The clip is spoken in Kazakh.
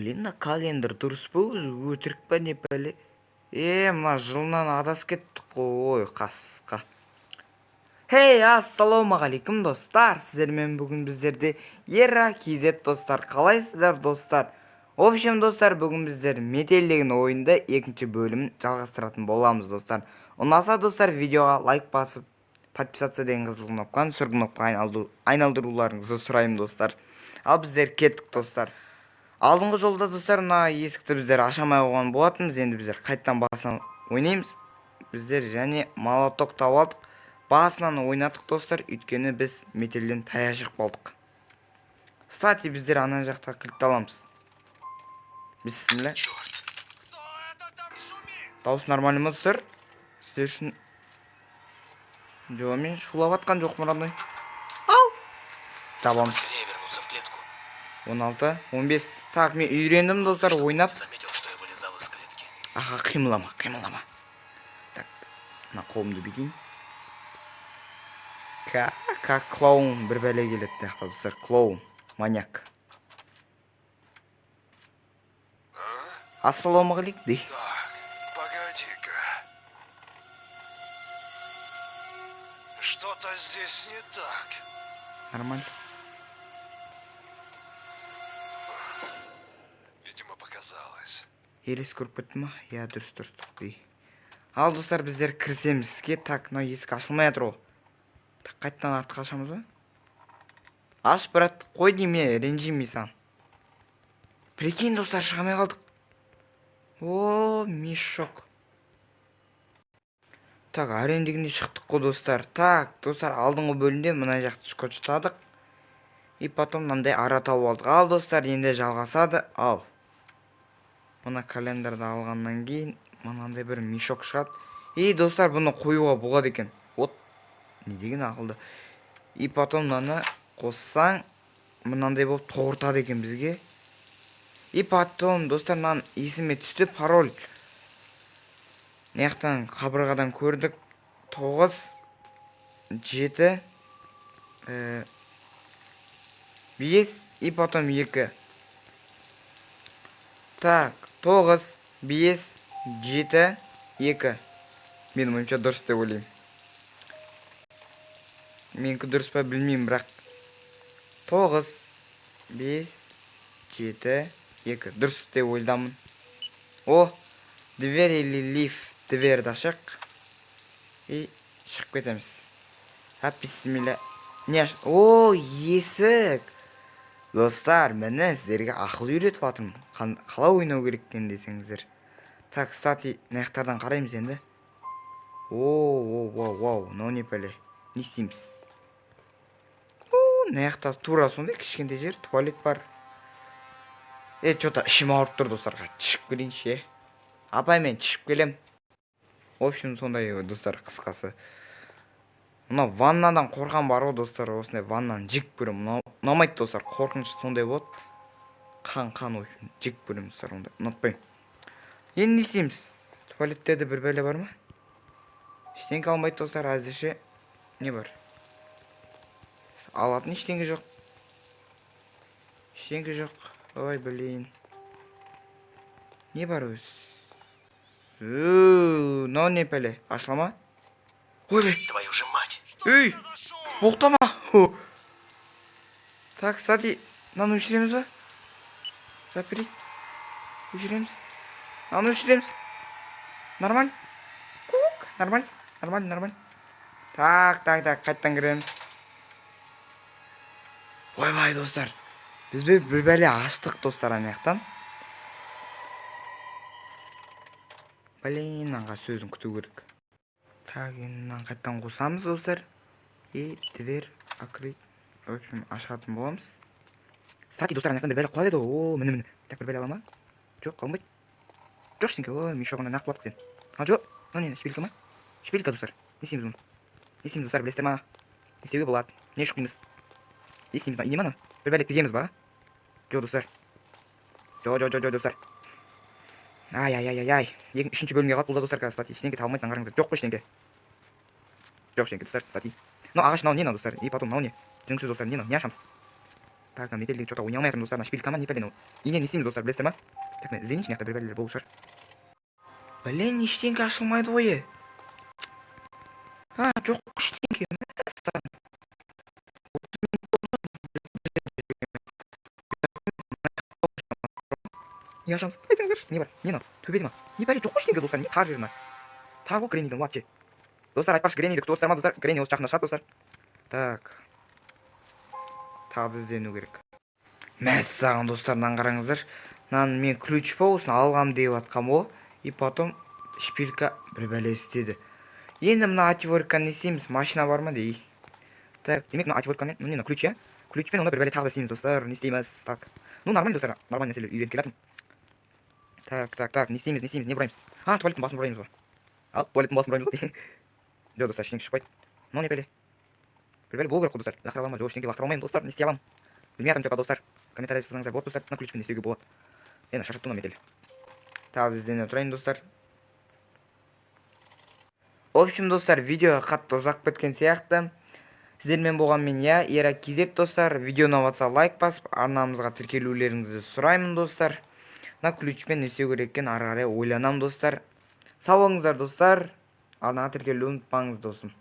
Блин, мына календар дұрыс па өзі, өтірік па не пәле? Мына жылынан адасып кеттік қой, қасқа. Хей, ассалаумағалейкум достар. Сіздермен бүгін біздерде Ера KZ достар. Қалайсыздар достар? В общем достар, бүгін біздер Метель деген ойында екінші бөлім жалғастыратын боламыз достар. Ұнаса достар, видеоға лайк басып, подписаться деген қызыл кнопканы сүргін кнопкаға айналдыруларыңызды сұраймын достар. Ал біздер кеттік достар. Алдыңғы жолда достар, мына есікті біздер ашамай қойған болатынбыз. Енді біздер қайттан басынан ойнаймыз. Біздер және молоток тауып алдық. Басынан ойнадық достар, өйткені біз метелден таяқ жеп қалдық. Кстати, біздер ана жақта кілтті аламыз. Бисмилля. Дауыс нормальный ма достар? Сіздер үшін жоқ, мен шулап атқан жоқ мұрандай. Ал! Табамыз. 16, 15. Так, мен үйрендім достар, ойнап. Аха, қимылама. Так, мына қолымды бекейін. Как клоун бір бәле келеді достар, клоун, маньяк. Ассалаумағалейкум дей. Так, погоди-ка. Что-то здесь не так. Нормально. Видимо, показалось. Елес көріп кетті ма? Я дұрыс дей. Ал достар, біздер кірсеміз іске. Так, мына есік ашылмай жатыр ол. Так, қайттан артқа ашамыз ба? Аш, брат, қой дейме, ренжимей сан. Прикинь достар, шығамай қалдық. О, мешок. Так, арен дегенде шықтық қой достар. Так, достар, алдыңғы бөлімде мына жақты шкотчтадық. И потом мынандай ара тауып алдық. Ал достар, енді жалғасады. Ал. Мына календарды алғаннан кейін мынандай бір мешок шығады. И достар, бұны қоюға болады екен. Вот, не деген ақылды. И потом мынаны қоссаң, мынандай болып тоғыртады екен бізге. И потом, достар, мынаны есіме түсті, пароль. Неяқтан қабырғадан көрдік. 9, 7, 5, и потом 2. Так, 9, 5, 7, 2. Менің ойымша дұрыс деп ойлаймын. Менікі дұрыс па білмеймін, бірақ 9, 5, 7, 2. Дұрыс деп ойламын. О, дверь или лифт. Дверді ашық. И шығып кетеміз. Бисмилля. Не аш... О, есік. Достар, мені сіздерге ақыл үйретіп атырмын. Қалай ойнау кереккен десеңіздер. Так, кстати, наяқтардан қараймыз енді. Вау, но не пәле. Не істейміз? Наяқтар тура сондай кішкентай жер, туалет бар. Что-то ішім ауырып тұр достарға. Түшіп келейінші. Апай, мен түшіп келем. В общем, сондай достар, қысқасы. Мына ваннадан қорған бар ғой достар, осындай ваннаны жек көрем. Ұнамайды достар, қорқыныш сондай болады. Қан үшін жек көрем достар, онда ұнатпаймын. Енді не істейміз? Туалеттерде бір бәле бар ма? Ештеңе қалмайды достар, әзірше. Не бар? Алатын ештеңе жоқ. Ой, блин. Не бар өз? Но не пәле, ашылама? Ой, Твою же мать. үй, боқтама. Так, кстати, мынаны өшіреміз ба? Запри. Өшіреміз. Мынаны өшіреміз. Нормаль. Кук. Нормаль. Так, қайттан кіреміз. Ойбай, достар. Біз бір бәле аштық достар анаяқтан. Блин, аңға сөзін күту керек. Так, енді қайттан қосамыз достар. И дверь открыть. В общем, ашатын боламыз. Кстати, достар, анаяқтан бір бәле құлап еді. О, міне. Так, бір бәле ала ма? Жоқ, қалмайды. Жоқ, ештеңке. О, мешогында нақ құлап кеткен. Жоқ, не, шпилька ма? Шпилька, достар. Не істейміз бұны? Не істейміз, достар, білесіздер ма? Не істеуге болады? Не шықпаймыз? Не істейміз? Ине ма? Бір бәле тігеміз ба? Жоқ, достар. Жоқ, достар. Ай. Үшінші бөлімге қалып болды достар, кстати. Ештеңке табылмайды, қараңыздар. Жоқ қой ештеңке. Жоқ ештеңке достар, кстати. Но ағаш мынау не достар? И потом мынау не? Жүңсіз достар, не ашамыз? Так, мен метелдегі что-то ойнай алмай жатырмын достар. Мына шпилькама не пәлен ол. Инен не істейміз достар, білесіздер ма? Так, мен іздейінші, мына жақта бір бәлелер болу шығар. Блин, ештеңке ашылмайды ғой. Жоқ ештеңке. Не ашамыз? Айтыңыздар. Не бар? Не мынау? Төбеде ма? Не бәле жоқ ештеңке достар. Не қар жер ма? Тағы ғой Греннидің вообще. Достар, айтпақшы, Гренниді күтіп отырсыздар ма достар? Гренни осы жақында шығады достар. Так. Тағы да іздену керек. Мәссаған достар, мынаны қараңыздар. Мынаны мен ключ болсын алғам деп жатқам ғой. И потом шпилька бір бәле істеді. Енді мына отвертканы не істейміз? Машина бар ма дей. Так, демек мына отверткамен, мына ключ, я? Ключпен онда бір бәле тағы да істейміз достар. Не істейміз? Так. Ну, нормально достар. Нормально нәрселер үйреніп келатырмын. Так, не істейміз, не бұраймыз? Туалеттің басын бұраймыз ба? Ал, туалеттің басын бұраймыз ба? Жоқ достар, ештеңе шықпайды. Мынау не бәле? Бір бәле болу керек қой достар. Лақтыра аламын ба? Жоқ, ештеңе лақтыра алмаймын достар. Не істей аламын? Білмей жатырмын достар. Комментарий жазсаңыздар болады достар. Мына ключпен не істеуге болады? Енді шаршатты ма метел? Тағы іздене тұрайын достар. В общем достар, видео қатты ұзақ кеткен сияқты. Сіздермен болған мен Ера Кизет достар. Видео ұнап лайк басып, арнамызға тіркелулеріңізді сұраймын достар. Мына ключпен не істеу керек екенін ары қарай ойланамын достар. Сау болыңыздар достар. Арнаға тіркелуді ұмытпаңыз досым.